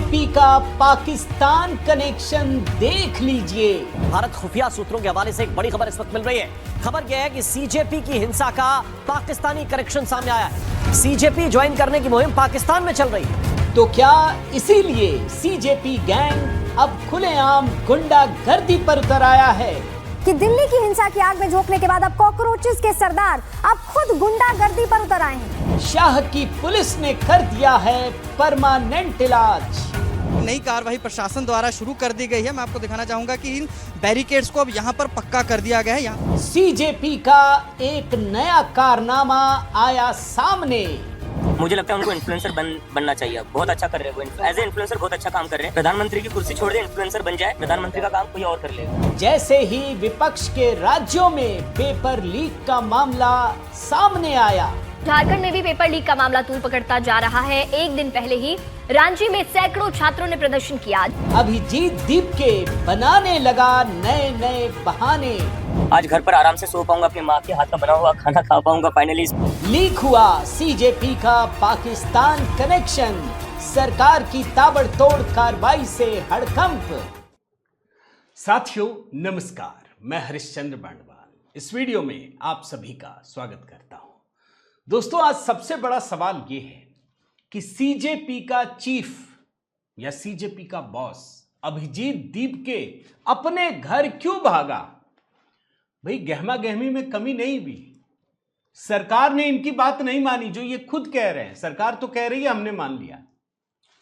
CJP का Pakistan connection देख लीजिए। भारत खुफिया सूत्रों के हवाले से एक बड़ी खबर इस वक्त मिल रही है। खबर यह है कि सीजेपी की हिंसा का पाकिस्तानी कनेक्शन सामने आया है। सीजेपी ज्वाइन करने की मुहिम पाकिस्तान में चल रही है। तो क्या इसीलिए सीजेपी गैंग अब खुलेआम गुंडागर्दी पर उतर आया है कि दिल्ली की हिंसा की आग में झोंकने के बाद अब कॉकरोचेस के सरदार अब खुद गुंडागर्दी पर उतर आए हैं। शाह की पुलिस ने कर दिया है परमानेंट इलाज। नई कार्रवाई प्रशासन द्वारा शुरू कर दी गई है। मैं आपको दिखाना चाहूंगा कि इन बैरिकेड्स को अब यहाँ पर पक्का कर दिया गया है। यहाँ सीजेपी का एक नया कारनामा आया सामने। मुझे लगता है उनको इन्फ्लुएंसर बनना चाहिए। बहुत अच्छा कर रहे हैं वो, एज ए इन्फ्लुएंसर बहुत अच्छा काम कर रहे हैं। प्रधानमंत्री की कुर्सी छोड़ दे, इन्फ्लुएंसर बन जाए, प्रधानमंत्री का काम कोई और कर लेगा। जैसे ही विपक्ष के राज्यों में पेपर लीक का मामला सामने आया, झारखंड में भी पेपर लीक का मामला तूल पकड़ता जा रहा है। एक दिन पहले ही रांची में सैकड़ों छात्रों ने प्रदर्शन किया। अभिजीत दीप के बनाने लगा नए नए बहाने। आज घर पर आराम से सो पाऊंगा, अपनी माँ के हाथ का बना हुआ खाना खा पाऊंगा। फाइनली लीक हुआ सीजेपी का पाकिस्तान कनेक्शन। सरकार की ताबड़तोड़ कार्रवाई से हड़कंप। साथियों नमस्कार, मैं हरिश्चंद्र बांडवाल इस वीडियो में आप सभी का स्वागत करता हूं। दोस्तों, आज सबसे बड़ा सवाल यह है कि सीजेपी का चीफ या सीजेपी का बॉस अभिजीत दीप के अपने घर क्यों भागा? भाई, गहमा गहमी में कमी नहीं हुई। सरकार ने इनकी बात नहीं मानी, जो ये खुद कह रहे हैं। सरकार तो कह रही है हमने मान लिया,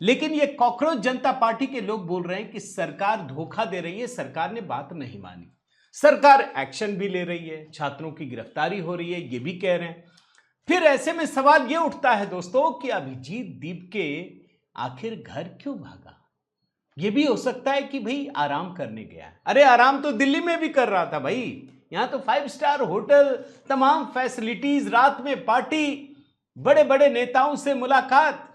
लेकिन ये कॉकरोच जनता पार्टी के लोग बोल रहे हैं कि सरकार धोखा दे रही है, सरकार ने बात नहीं मानी। सरकार एक्शन भी ले रही है, छात्रों की गिरफ्तारी हो रही है, ये भी कह रहे हैं। फिर ऐसे में सवाल यह उठता है दोस्तों कि अभिजीत दीप के आखिर घर क्यों भागा? यह भी हो सकता है कि भाई आराम करने गया। अरे आराम तो दिल्ली में भी कर रहा था भाई। यहां तो 5 स्टार होटल, तमाम फैसिलिटीज, रात में पार्टी, बड़े बड़े नेताओं से मुलाकात।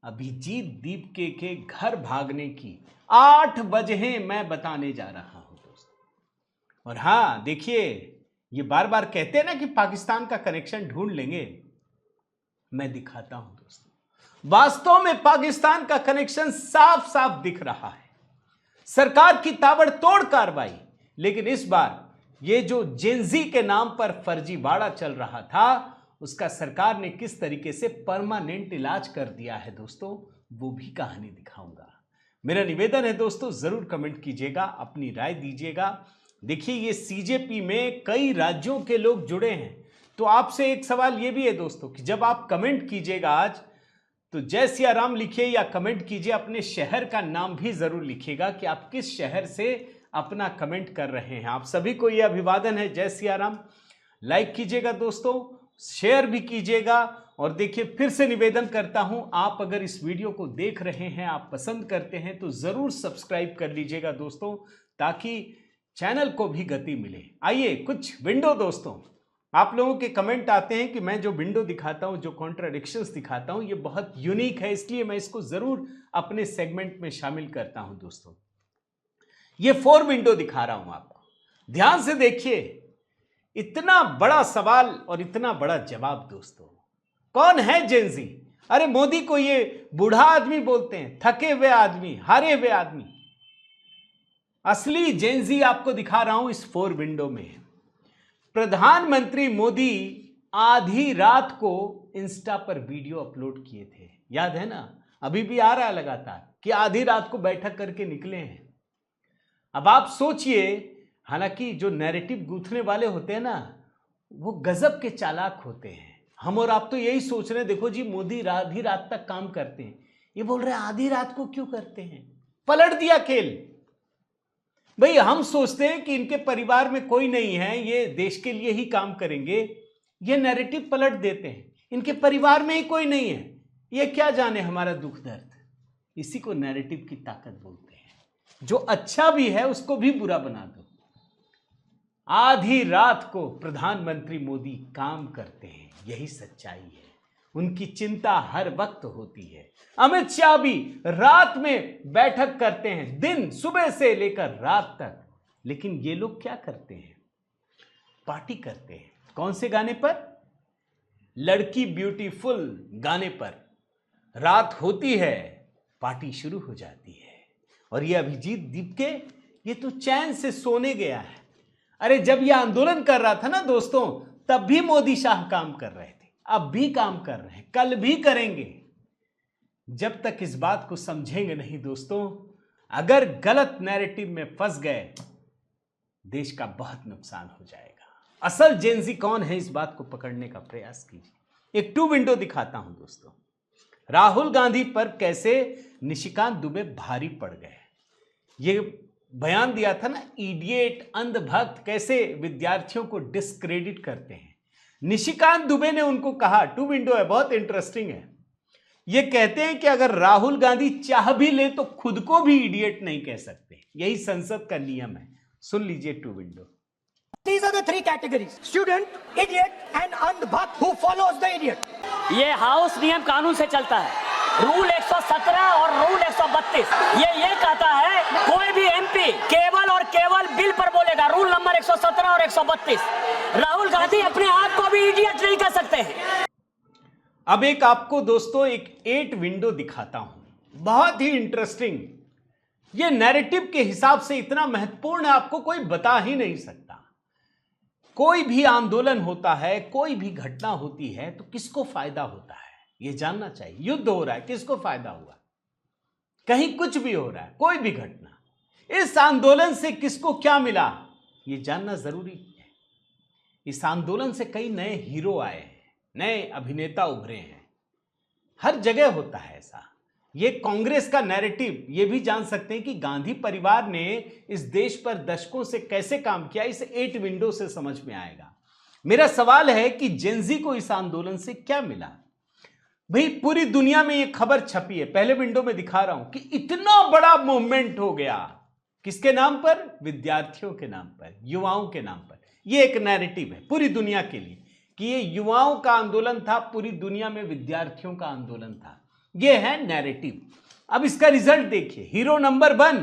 अभिजीत दीप के घर भागने की 8 वजहें मैं बताने जा रहा हूं दोस्तों। और हां, देखिए, ये बार बार कहते हैं ना कि पाकिस्तान का कनेक्शन ढूंढ लेंगे। मैं दिखाता हूं दोस्तों, वास्तव में पाकिस्तान का कनेक्शन साफ साफ दिख रहा है। सरकार की ताबड़तोड़ कार्रवाई, लेकिन इस बार ये जो जेनजी के नाम पर फर्जीवाड़ा चल रहा था, उसका सरकार ने किस तरीके से परमानेंट इलाज कर दिया है दोस्तों, वो भी कहानी दिखाऊंगा। मेरा निवेदन है दोस्तों, जरूर कमेंट कीजिएगा, अपनी राय दीजिएगा। देखिए, ये सीजेपी में कई राज्यों के लोग जुड़े हैं, तो आपसे एक सवाल ये भी है दोस्तों कि जब आप कमेंट कीजिएगा आज, तो जय सिया राम लिखिए या कमेंट कीजिए, अपने शहर का नाम भी जरूर लिखिएगा कि आप किस शहर से अपना कमेंट कर रहे हैं। आप सभी को यह अभिवादन है, जय सिया राम। लाइक कीजिएगा दोस्तों, शेयर भी कीजिएगा। और देखिए, फिर से निवेदन करता हूं, आप अगर इस वीडियो को देख रहे हैं, आप पसंद करते हैं, तो जरूर सब्सक्राइब कर लीजिएगा दोस्तों, ताकि चैनल को भी गति मिले। आइए, कुछ विंडो दोस्तों, आप लोगों के कमेंट आते हैं कि मैं जो विंडो दिखाता हूं, जो कॉन्ट्राडिक्शंस दिखाता हूं, ये बहुत यूनिक है, इसलिए मैं इसको जरूर अपने सेगमेंट में शामिल करता हूं दोस्तों। ये 4 विंडो दिखा रहा हूं आपको, ध्यान से देखिए। इतना बड़ा सवाल और इतना बड़ा जवाब दोस्तों। कौन है जेनजी? अरे, मोदी को ये बूढ़ा आदमी बोलते हैं, थके हुए आदमी, हारे हुए आदमी। असली जेनजी आपको दिखा रहा हूं इस 4 विंडो में। प्रधानमंत्री मोदी आधी रात को इंस्टा पर वीडियो अपलोड किए थे, याद है ना? अभी भी आ रहा है लगातार कि आधी रात को बैठक करके निकले हैं। अब आप सोचिए, हालांकि जो नैरेटिव गूंथने वाले होते हैं ना, वो गजब के चालाक होते हैं। हम और आप तो यही सोच रहे हैं, देखो जी, मोदी आधी रात तक काम करते हैं। ये बोल रहे हैं आधी रात को क्यों करते हैं? पलट दिया खेल। भाई, हम सोचते हैं कि इनके परिवार में कोई नहीं है, ये देश के लिए ही काम करेंगे। ये नैरेटिव पलट देते हैं, इनके परिवार में ही कोई नहीं है, ये क्या जाने हमारा दुख दर्द। इसी को नैरेटिव की ताकत बोलते हैं। जो अच्छा भी है उसको भी बुरा बना दो। आधी रात को प्रधानमंत्री मोदी काम करते हैं, यही सच्चाई है। उनकी चिंता हर वक्त होती है। अमित शाह भी रात में बैठक करते हैं, दिन सुबह से लेकर रात तक। लेकिन ये लोग क्या करते हैं? पार्टी करते हैं। कौन से गाने पर? लड़की ब्यूटीफुल गाने पर। रात होती है, पार्टी शुरू हो जाती है। और ये अभिजीत दीपके, ये तो चैन से सोने गया है। अरे जब ये आंदोलन कर रहा था ना दोस्तों, तब भी मोदी शाह काम कर रहे थे, अब भी काम कर रहे हैं, कल भी करेंगे। जब तक इस बात को समझेंगे नहीं दोस्तों, अगर गलत नैरेटिव में फंस गए, देश का बहुत नुकसान हो जाएगा। असल जेनजी कौन है, इस बात को पकड़ने का प्रयास कीजिए। एक 2 विंडो दिखाता हूं दोस्तों। राहुल गांधी पर कैसे निशिकांत दुबे भारी पड़ गए। ये बयान दिया था ना, इडियट, अंधभक्त, कैसे विद्यार्थियों को डिस्क्रेडिट करते हैं। निशिकांत दुबे ने उनको कहा, 2 विंडो है, बहुत इंटरेस्टिंग है। ये कहते हैं कि अगर राहुल गांधी चाह भी ले तो खुद को भी इडियट नहीं कह सकते, यही संसद का नियम है। सुन लीजिए 2 window. These are the 3 categories: student, idiot, and andhbhakt who follows the idiot. ये हाउस नियम कानून से चलता है। रूल 117 और रूल 132 ये कहता है कोई भी एमपी केवल और केवल बिल पर बोलेगा। रूल नंबर 117 और 132। राहुल गांधी अपने आप को भी इडियट नहीं कह सकते हैं। अब एक आपको दोस्तों एक 8 विंडो दिखाता हूं, बहुत ही इंटरेस्टिंग। ये नैरेटिव के हिसाब से इतना महत्वपूर्ण है, आपको कोई बता ही नहीं सकता। कोई भी आंदोलन होता है, कोई भी घटना होती है तो किसको फायदा होता है ये जानना चाहिए। युद्ध हो रहा है, किसको फायदा हुआ, कहीं कुछ भी हो रहा है, कोई भी घटना, इस आंदोलन से किसको क्या मिला ये जानना जरूरी है। इस आंदोलन से कई नए हीरो आए हैं, नए अभिनेता उभरे हैं, हर जगह होता है ऐसा। ये कांग्रेस का नैरेटिव, ये भी जान सकते हैं कि गांधी परिवार ने इस देश पर दशकों से कैसे काम किया, इस 8 विंडो से समझ में आएगा। मेरा सवाल है कि जेनजी को इस आंदोलन से क्या मिला। भाई पूरी दुनिया में ये खबर छपी है, पहले विंडो में दिखा रहा हूं कि इतना बड़ा मूवमेंट हो गया। किसके नाम पर? विद्यार्थियों के नाम पर, युवाओं के नाम पर। ये एक नैरेटिव है पूरी दुनिया के लिए कि ये युवाओं का आंदोलन था, पूरी दुनिया में विद्यार्थियों का आंदोलन था। ये है नैरेटिव। अब इसका रिजल्ट देखिए। हीरो नंबर 1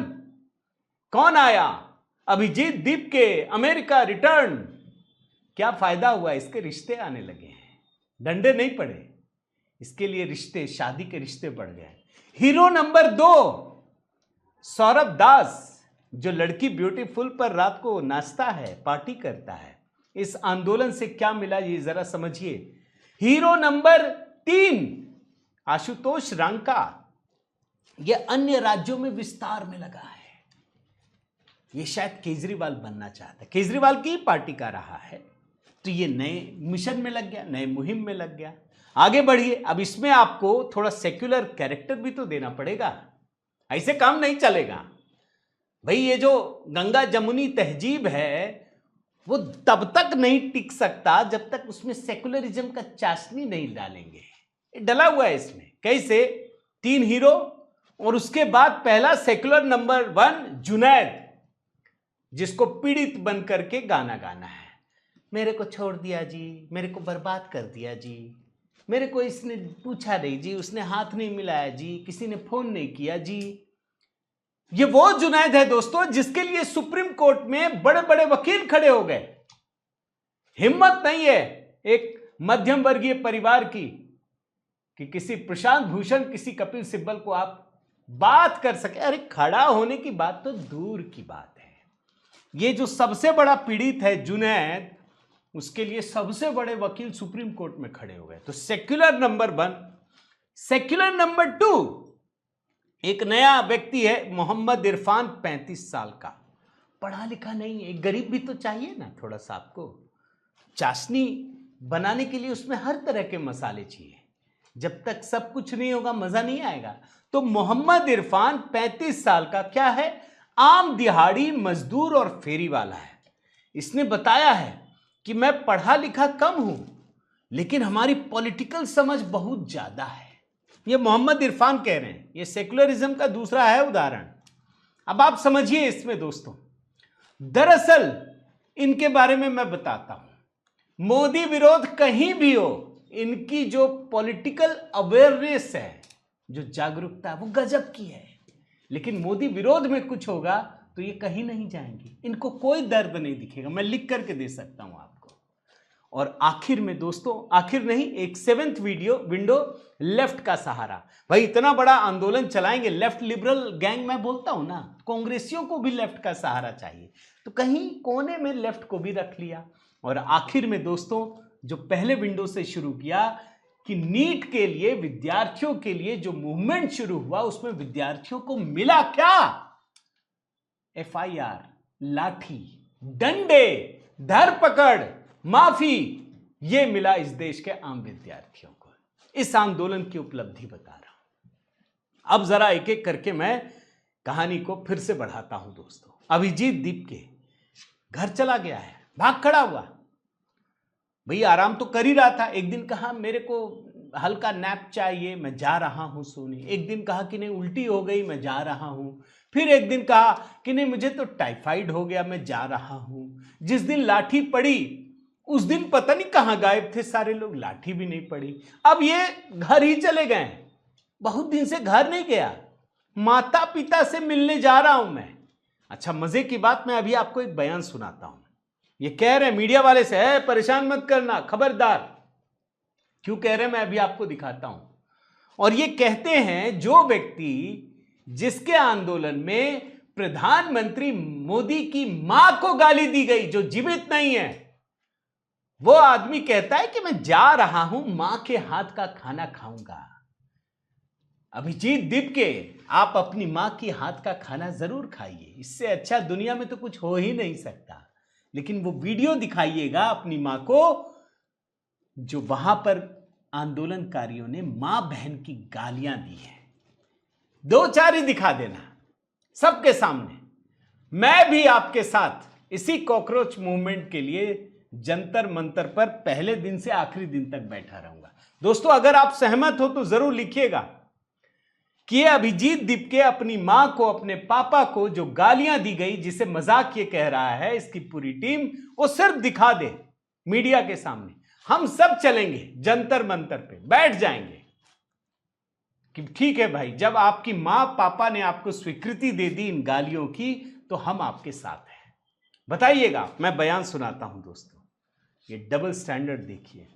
कौन आया? Abhijeet Deepke, America return. क्या फायदा हुआ? इसके रिश्ते आने लगे हैं, डंडे नहीं पड़े, इसके लिए रिश्ते, शादी के रिश्ते बढ़ गए। हीरो नंबर 2 सौरभ दास, जो लड़की ब्यूटीफुल पर रात को नाचता है, पार्टी करता है। इस आंदोलन से क्या मिला ये जरा समझिए। हीरो नंबर 3 आशुतोष रांका, यह अन्य राज्यों में विस्तार में लगा है। ये शायद केजरीवाल बनना चाहता है, केजरीवाल की पार्टी का रहा है, तो ये नए मिशन में लग गया, नए मुहिम में लग गया। आगे बढ़िए। अब इसमें आपको थोड़ा सेक्युलर कैरेक्टर भी तो देना पड़ेगा, ऐसे काम नहीं चलेगा भाई। ये जो गंगा जमुनी तहजीब है वो तब तक नहीं टिक सकता जब तक उसमें सेकुलरिज्म का चाशनी नहीं डालेंगे। डला हुआ है इसमें। कैसे? 3 हीरो और उसके बाद पहला सेकुलर नंबर 1 जुनैद, जिसको पीड़ित बन करके गाना गाना है। मेरे को छोड़ दिया जी, मेरे को बर्बाद कर दिया जी, मेरे को इसने पूछा नहीं जी, उसने हाथ नहीं मिलाया जी, किसी ने फोन नहीं किया जी। ये वो जुनैद है दोस्तों जिसके लिए सुप्रीम कोर्ट में बड़े बड़े वकील खड़े हो गए। हिम्मत नहीं है एक मध्यम वर्गीय परिवार की कि किसी प्रशांत भूषण, किसी कपिल सिब्बल को आप बात कर सके। अरे खड़ा होने की बात तो दूर की बात है। ये जो सबसे बड़ा पीड़ित है जुनैद, उसके लिए सबसे बड़े वकील सुप्रीम कोर्ट में खड़े हो गए। तो सेक्युलर नंबर 1। सेक्युलर नंबर 2 एक नया व्यक्ति है, मोहम्मद इरफान, 35 साल का, पढ़ा लिखा नहीं है। एक गरीब भी तो चाहिए ना थोड़ा सा आपको चाशनी बनाने के लिए, उसमें हर तरह के मसाले चाहिए। जब तक सब कुछ नहीं होगा मजा नहीं आएगा। तो मोहम्मद इरफान 35 साल का क्या है? आम दिहाड़ी मजदूर और फेरी वाला है। इसने बताया है कि मैं पढ़ा लिखा कम हूं, लेकिन हमारी पॉलिटिकल समझ बहुत ज्यादा है। ये मोहम्मद इरफान कह रहे हैं। ये सेकुलरिज्म का दूसरा है उदाहरण। अब आप समझिए इसमें दोस्तों, दरअसल इनके बारे में मैं बताता हूं। मोदी विरोध कहीं भी हो, इनकी जो पॉलिटिकल अवेयरनेस है, जो जागरूकता है, वो गजब की है। लेकिन मोदी विरोध में कुछ होगा तो ये कहीं नहीं जाएंगे, इनको कोई दर्द नहीं दिखेगा। मैं लिख करके दे सकता हूं आपको। और आखिर में दोस्तों, आखिर नहीं, एक 7th विंडो लेफ्ट का सहारा। भाई इतना बड़ा आंदोलन चलाएंगे, लेफ्ट लिबरल गैंग मैं बोलता हूं ना, कांग्रेसियों को भी लेफ्ट का सहारा चाहिए, तो कहीं कोने में लेफ्ट को भी रख लिया। और आखिर में दोस्तों, जो पहले विंडो से शुरू किया कि नीट के लिए, विद्यार्थियों के लिए जो मूवमेंट शुरू हुआ, उसमें विद्यार्थियों को मिला क्या? FIR, लाठी, डंडे, धरपकड़, माफी, ये मिला इस देश के आम विद्यार्थियों को। इस आंदोलन की उपलब्धि बता रहा हूं। अब जरा एक एक करके मैं कहानी को फिर से बढ़ाता हूं दोस्तों। अभिजीत दीप के घर चला गया है, भाग खड़ा हुआ। भाई आराम तो कर ही रहा था। एक दिन कहा मेरे को हल्का नैप चाहिए, मैं जा रहा हूं सोने। एक दिन कहा कि नहीं उल्टी हो गई, मैं जा रहा हूं। फिर एक दिन कहा कि नहीं मुझे तो टाइफाइड हो गया, मैं जा रहा हूं। जिस दिन लाठी पड़ी उस दिन पता नहीं कहां गायब थे सारे लोग, लाठी भी नहीं पड़ी। अब ये घर ही चले गए, बहुत दिन से घर नहीं गया, माता पिता से मिलने जा रहा हूं मैं। अच्छा मजे की बात, मैं अभी आपको एक बयान सुनाता हूं। ये कह रहे मीडिया वाले से, है परेशान मत करना, खबरदार। क्यों कह रहे हैं मैं अभी आपको दिखाता हूं। और ये कहते हैं जो व्यक्ति जिसके आंदोलन में प्रधानमंत्री मोदी की मां को गाली दी गई, जो जीवित नहीं है, वो आदमी कहता है कि मैं जा रहा हूं, मां के हाथ का खाना खाऊंगा। अभिजीत दीप के, आप अपनी मां की हाथ का खाना जरूर खाइए, इससे अच्छा दुनिया में तो कुछ हो ही नहीं सकता। लेकिन वो वीडियो दिखाइएगा अपनी मां को, जो वहां पर आंदोलनकारियों ने मां बहन की गालियां दी हैं। 2-4 ही दिखा देना सबके सामने। मैं भी आपके साथ इसी कॉकरोच मूवमेंट के लिए जंतर मंतर पर पहले दिन से आखिरी दिन तक बैठा रहूंगा। दोस्तों अगर आप सहमत हो तो जरूर लिखिएगा कि ये अभिजीत दीप के अपनी मां को, अपने पापा को जो गालियां दी गई, जिसे मजाक ये कह रहा है इसकी पूरी टीम, वो सिर्फ दिखा दे मीडिया के सामने। हम सब चलेंगे जंतर मंतर पे, बैठ जाएंगे कि ठीक है भाई, जब आपकी मां पापा ने आपको स्वीकृति दे दी इन गालियों की, तो हम आपके साथ हैं। बताइएगा। मैं बयान सुनाता हूं दोस्तों, ये डबल स्टैंडर्ड देखिए।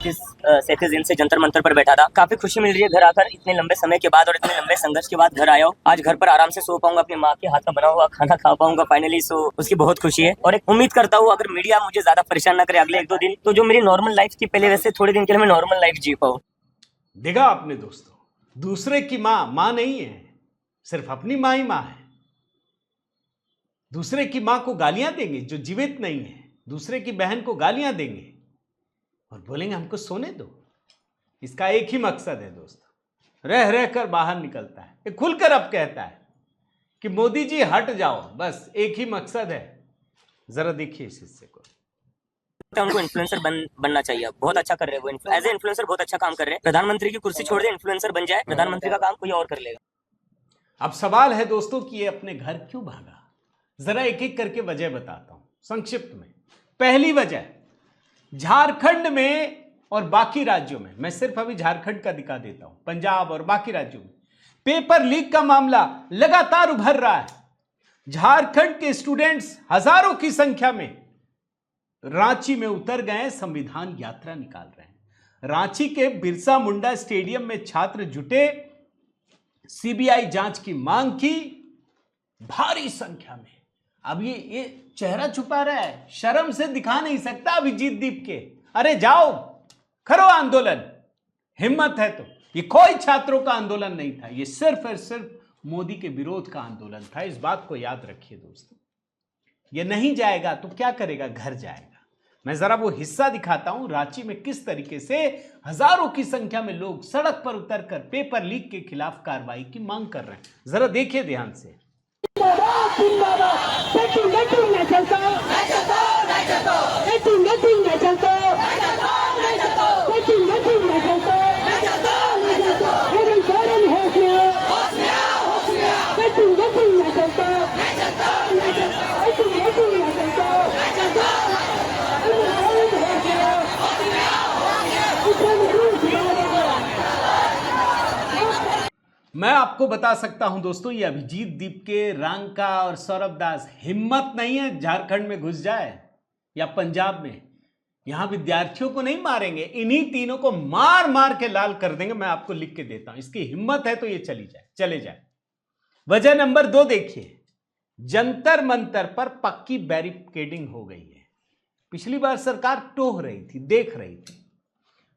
इस सेक्टर दिन से जंतर मंतर पर बैठा था, काफी खुशी मिल रही है घर आकर, इतने लंबे समय के बाद और इतने लंबे संघर्ष के बाद घर आया हूँ। आज घर पर आराम से सो पाऊंगा, अपनी माँ के हाथ का बना हुआ खाना खा पाऊंगा फाइनली। सो उसकी बहुत खुशी है और एक उम्मीद करता हूँ अगर मीडिया मुझे ज्यादा परेशान ना करे अगले 1-2 दिन, तो जो मेरी नॉर्मल लाइफ थी पहले, वैसे थोड़े दिन के लिए मैं नॉर्मल लाइफ जी पाऊँ। देखा आपने दोस्तों, दूसरे की मां नहीं है, सिर्फ अपनी मां ही मां है। दूसरे की मां को गालियां देंगे जो जीवित नहीं है, दूसरे की बहन को गालियां देंगे और बोलेंगे हमको सोने दो। इसका एक ही मकसद है दोस्तों, रह रह कर बाहर निकलता है। ये खुलकर अब कहता है कि मोदी जी हट जाओ, बस एक ही मकसद है। जरा देखिए इस हिस्से को। उनको इन्फ्लुएंसर बनना चाहिए, बहुत अच्छा कर रहे हैं वो, एज ए इन्फ्लुएंसर बहुत अच्छा काम कर रहे हैं। प्रधानमंत्री की कुर्सी छोड़ दे, इन्फ्लुएंसर बन जाए, प्रधानमंत्री का काम कोई और कर लेगा। अब सवाल है दोस्तों कि ये अपने घर क्यों भागा। जरा एक एक करके वजह बताता हूं संक्षिप्त में। पहली वजह, झारखंड में और बाकी राज्यों में, मैं सिर्फ अभी झारखंड का दिखा देता हूं, पंजाब और बाकी राज्यों में पेपर लीक का मामला लगातार उभर रहा है। झारखंड के स्टूडेंट्स हजारों की संख्या में रांची में उतर गए, संविधान यात्रा निकाल रहे हैं। रांची के बिरसा मुंडा स्टेडियम में छात्र जुटे, सीबीआई जांच की मांग की भारी संख्या में। अब ये चेहरा छुपा रहा है, शर्म से दिखा नहीं सकता अभिजीत दीप के। अरे जाओ करो आंदोलन, हिम्मत है तो। ये कोई छात्रों का आंदोलन नहीं था, ये सिर्फ और सिर्फ मोदी के विरोध का आंदोलन था। इस बात को याद रखिए दोस्तों। ये नहीं जाएगा तो क्या करेगा, घर जाएगा। मैं जरा वो हिस्सा दिखाता हूं, रांची में किस तरीके से हजारों की संख्या में लोग सड़क पर उतरकर पेपर लीक के खिलाफ कार्रवाई की मांग कर रहे हैं। जरा देखिए ध्यान से। मैं आपको बता सकता हूं दोस्तों, ये अभिजीत दीप के, रांका और सौरभ दास हिम्मत नहीं है झारखंड में घुस जाए या पंजाब में। यहां विद्यार्थियों को नहीं मारेंगे, इन्हीं तीनों को मार मार के लाल कर देंगे। मैं आपको लिख के देता हूं, इसकी हिम्मत है तो ये चले जाए। वजह नंबर 2 देखिए, जंतर मंतर पर पक्की बैरिकेडिंग हो गई है। पिछली बार सरकार टोह रही थी, देख रही थी,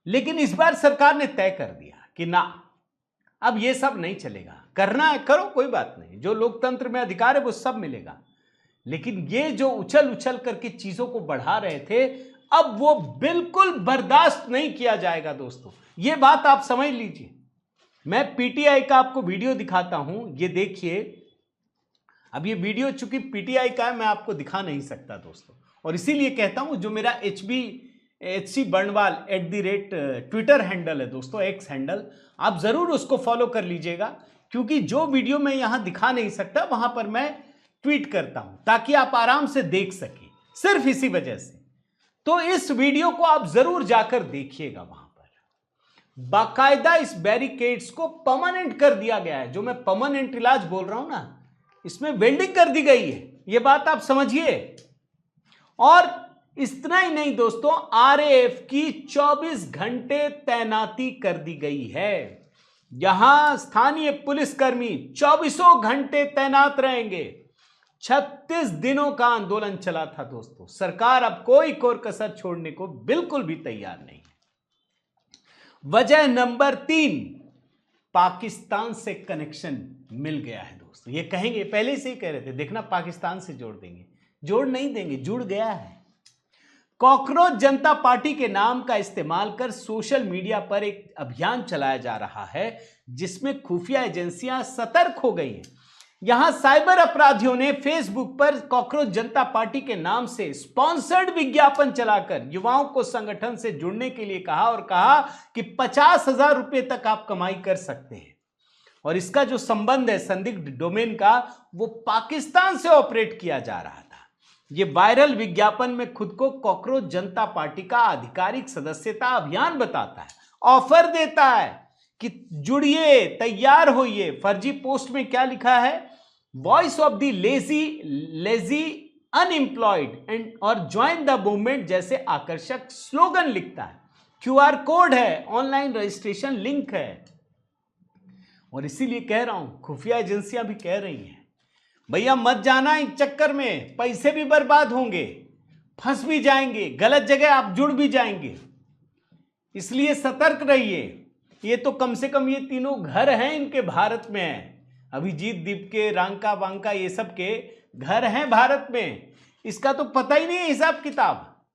लेकिन इस बार सरकार ने तय कर दिया कि ना, अब ये सब नहीं चलेगा। करना है करो, कोई बात नहीं, जो लोकतंत्र में अधिकार है वो सब मिलेगा, लेकिन ये जो उछल उछल करके चीजों को बढ़ा रहे थे, अब वो बिल्कुल बर्दाश्त नहीं किया जाएगा दोस्तों। ये बात आप समझ लीजिए। मैं पीटीआई का आपको वीडियो दिखाता हूं, ये देखिए। अब ये वीडियो चूंकि पीटीआई का है, मैं आपको दिखा नहीं सकता दोस्तों, और इसीलिए कहता हूं जो मेरा HC बर्णवाल @ ट्विटर हैंडल है दोस्तों, एक्स हैंडल, आप जरूर उसको फॉलो कर लीजिएगा, क्योंकि जो वीडियो मैं यहां दिखा नहीं सकता वहां पर मैं ट्वीट करता हूं, ताकि आप आराम से देख सकें, सिर्फ इसी वजह से। तो इस वीडियो को आप जरूर जाकर देखिएगा। वहां पर बाकायदा इस बैरिकेड्स को परमानेंट कर दिया गया है। जो मैं परमानेंट इलाज बोल रहा हूं ना, इसमें वेल्डिंग कर दी गई है, यह बात आप समझिए। और इतना ही नहीं दोस्तों, RAF की 24 घंटे तैनाती कर दी गई है। यहां स्थानीय पुलिसकर्मी 24 घंटे तैनात रहेंगे। 36 दिनों का आंदोलन चला था दोस्तों। सरकार अब कोई कोर कसर छोड़ने को बिल्कुल भी तैयार नहीं। वजह नंबर 3, पाकिस्तान से कनेक्शन मिल गया है दोस्तों। ये कहेंगे, पहले से ही कह रहे थे, देखना पाकिस्तान से जोड़ देंगे, जोड़ नहीं देंगे, जुड़ गया है। कॉकरोच जनता पार्टी के नाम का इस्तेमाल कर सोशल मीडिया पर एक अभियान चलाया जा रहा है, जिसमें खुफिया एजेंसियां सतर्क हो गई हैं। यहां साइबर अपराधियों ने फेसबुक पर कॉकरोच जनता पार्टी के नाम से स्पॉन्सर्ड विज्ञापन चलाकर युवाओं को संगठन से जुड़ने के लिए कहा, और कहा कि 50,000 रुपए तक आप कमाई कर सकते हैं। और इसका जो संबंध है संदिग्ध डोमेन का, वो पाकिस्तान से ऑपरेट किया जा रहा था। ये वायरल विज्ञापन में खुद को कॉकरोच जनता पार्टी का आधिकारिक सदस्यता अभियान बताता है, ऑफर देता है कि जुड़िए, तैयार होइए। फर्जी पोस्ट में क्या लिखा है, voice of the lazy unemployed and और ज्वाइन द मूवमेंट जैसे आकर्षक स्लोगन लिखता है। QR कोड है, ऑनलाइन रजिस्ट्रेशन लिंक है। और इसीलिए कह रहा हूं, खुफिया एजेंसियां भी कह रही हैं, भैया मत जाना इन चक्कर में, पैसे भी बर्बाद होंगे, फंस भी जाएंगे, गलत जगह आप जुड़ भी जाएंगे, इसलिए सतर्क रहिए। ये तो कम से कम ये तीनों घर हैं इनके भारत में हैं, अभिजीत दीप के, रांका वांका, ये सब के घर हैं भारत में। इसका तो पता ही नहीं है हिसाब किताब।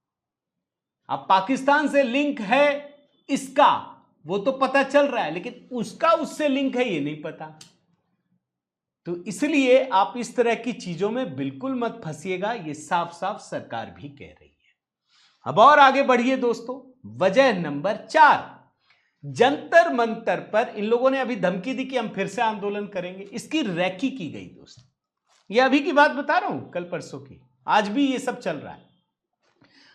अब पाकिस्तान से लिंक है इसका, वो तो पता चल रहा है, लेकिन उसका उससे लिंक है ये नहीं पता। तो इसलिए आप इस तरह की चीजों में बिल्कुल मत फंसिएगा, ये साफ साफ सरकार भी कह रही है। अब और आगे बढ़िए दोस्तों। वजह नंबर 4, जंतर मंतर पर इन लोगों ने अभी धमकी दी कि हम फिर से आंदोलन करेंगे। इसकी रैकी की गई दोस्तों, ये अभी की बात बता रहा हूं, कल परसों की, आज भी ये सब चल रहा है।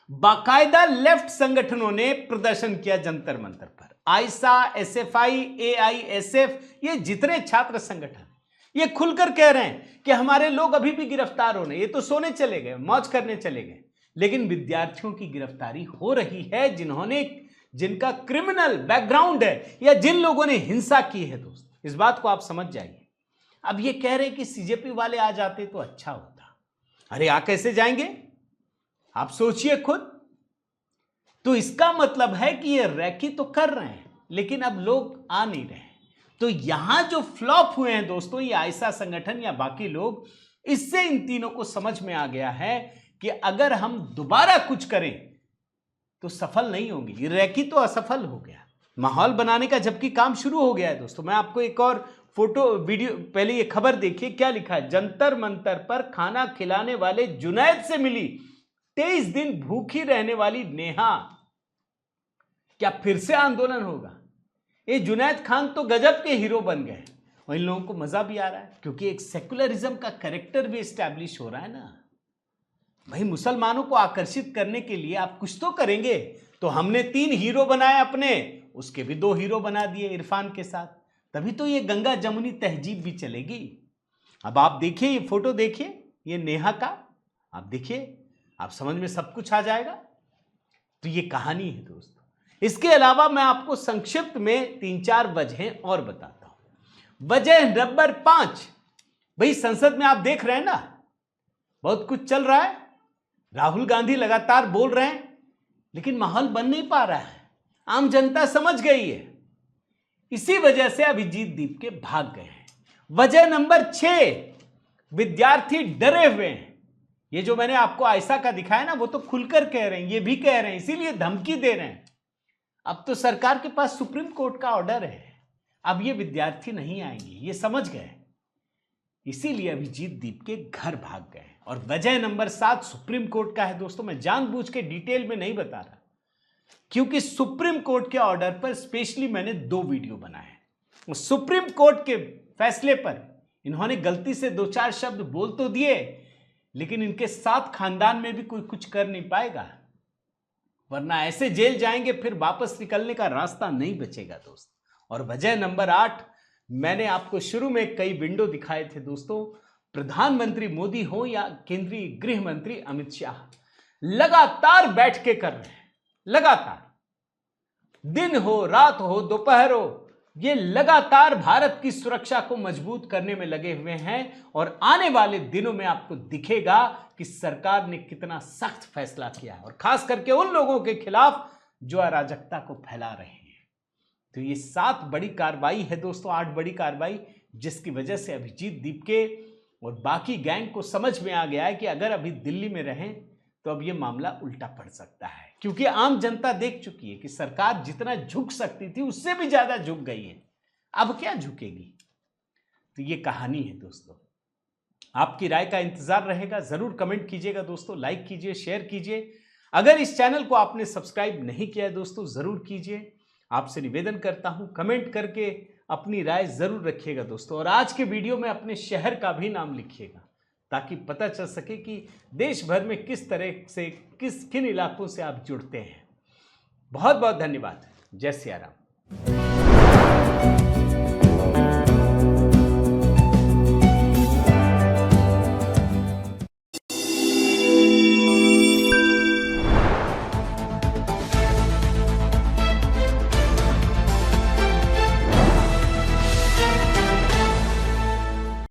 बाकायदा लेफ्ट संगठनों ने प्रदर्शन किया जंतर मंतर पर। आयसा, SFI, AISF, ये जितने छात्र संगठन, ये खुलकर कह रहे हैं कि हमारे लोग अभी भी गिरफ्तार होने, ये तो सोने चले गए, मौज करने चले गए, लेकिन विद्यार्थियों की गिरफ्तारी हो रही है जिनका क्रिमिनल बैकग्राउंड है, या जिन लोगों ने हिंसा की है दोस्त। इस बात को आप समझ जाइए। अब ये कह रहे हैं कि CJP वाले आ जाते तो अच्छा होता। अरे आ कैसे जाएंगे, आप सोचिए खुद। तो इसका मतलब है कि ये रैकी तो कर रहे हैं, लेकिन अब लोग आ नहीं रहे। तो यहां जो फ्लॉप हुए हैं दोस्तों, ये आयसा संगठन या बाकी लोग, इससे इन तीनों को समझ में आ गया है कि अगर हम दोबारा कुछ करें तो सफल नहीं होंगे। ये रैकी तो असफल हो गया। माहौल बनाने का जबकि काम शुरू हो गया है दोस्तों। मैं आपको एक और फोटो वीडियो, पहले ये खबर देखिए क्या लिखा है। जंतर मंतर पर खाना खिलाने वाले जुनैद से मिली 23 दिन भूखी रहने वाली नेहा। क्या फिर से आंदोलन होगा? ये जुनैद खान तो गजब के हीरो बन गए, और इन लोगों को मजा भी आ रहा है, क्योंकि एक सेकुलरिज्म का कैरेक्टर भी एस्टैब्लिश हो रहा है ना भाई। मुसलमानों को आकर्षित करने के लिए आप कुछ तो करेंगे। तो हमने 3 हीरो बनाए अपने, उसके भी 2 हीरो बना दिए इरफान के साथ, तभी तो ये गंगा जमुनी तहजीब भी चलेगी। अब आप देखिए ये फोटो, देखिए ये नेहा का, आप देखिए, आप समझ में सब कुछ आ जाएगा। तो ये कहानी है दोस्तों। इसके अलावा मैं आपको संक्षिप्त में 3-4 वजहें और बताता हूं। वजह नंबर 5, भाई संसद में आप देख रहे हैं ना, बहुत कुछ चल रहा है, राहुल गांधी लगातार बोल रहे हैं, लेकिन माहौल बन नहीं पा रहा है। आम जनता समझ गई है, इसी वजह से अभिजीत दीपके भाग गए हैं। वजह नंबर 6, विद्यार्थी डरे हुए हैं। ये जो मैंने आपको आयशा का दिखाया ना, वो तो खुलकर कह रहे हैं, ये भी कह रहे हैं, इसीलिए धमकी दे रहे हैं। अब तो सरकार के पास सुप्रीम कोर्ट का ऑर्डर है, अब ये विद्यार्थी नहीं आएंगे, ये समझ गए, इसीलिए अभिजीत दीपके घर भाग गए। और वजह नंबर 7 सुप्रीम कोर्ट का है दोस्तों। मैं जानबूझ के डिटेल में नहीं बता रहा, क्योंकि सुप्रीम कोर्ट के ऑर्डर पर स्पेशली मैंने 2 वीडियो बनाए। सुप्रीम कोर्ट के फैसले पर इन्होंने गलती से 2-4 शब्द बोल तो दिए, लेकिन इनके साथ खानदान में भी कोई कुछ कर नहीं पाएगा, वरना ऐसे जेल जाएंगे फिर वापस निकलने का रास्ता नहीं बचेगा दोस्त। और वजह नंबर 8, मैंने आपको शुरू में कई विंडो दिखाए थे दोस्तों। प्रधानमंत्री मोदी हो या केंद्रीय गृह मंत्री अमित शाह, लगातार बैठ के कर रहे हैं, लगातार, दिन हो, रात हो, दोपहर हो, ये लगातार भारत की सुरक्षा को मजबूत करने में लगे हुए हैं। और आने वाले दिनों में आपको दिखेगा कि सरकार ने कितना सख्त फैसला किया है, और खास करके उन लोगों के खिलाफ जो अराजकता को फैला रहे हैं। तो ये 7 बड़ी कार्रवाई है दोस्तों, 8 बड़ी कार्रवाई, जिसकी वजह से अभिजीत दीपके और बाकी गैंग को समझ में आ गया है कि अगर अभी दिल्ली में रहें तो अब ये मामला उल्टा पड़ सकता है, क्योंकि आम जनता देख चुकी है कि सरकार जितना झुक सकती थी उससे भी ज्यादा झुक गई है, अब क्या झुकेगी। तो ये कहानी है दोस्तों। आपकी राय का इंतजार रहेगा, जरूर कमेंट कीजिएगा दोस्तों, लाइक कीजिए, शेयर कीजिए। अगर इस चैनल को आपने सब्सक्राइब नहीं किया है दोस्तों, जरूर कीजिए। आपसे निवेदन करता हूं, कमेंट करके अपनी राय जरूर रखिएगा दोस्तों। और आज के वीडियो में अपने शहर का भी नाम लिखिएगा, ताकि पता चल सके कि देश भर में किस तरह से किन इलाकों से आप जुड़ते हैं। बहुत बहुत धन्यवाद। जय सिया राम।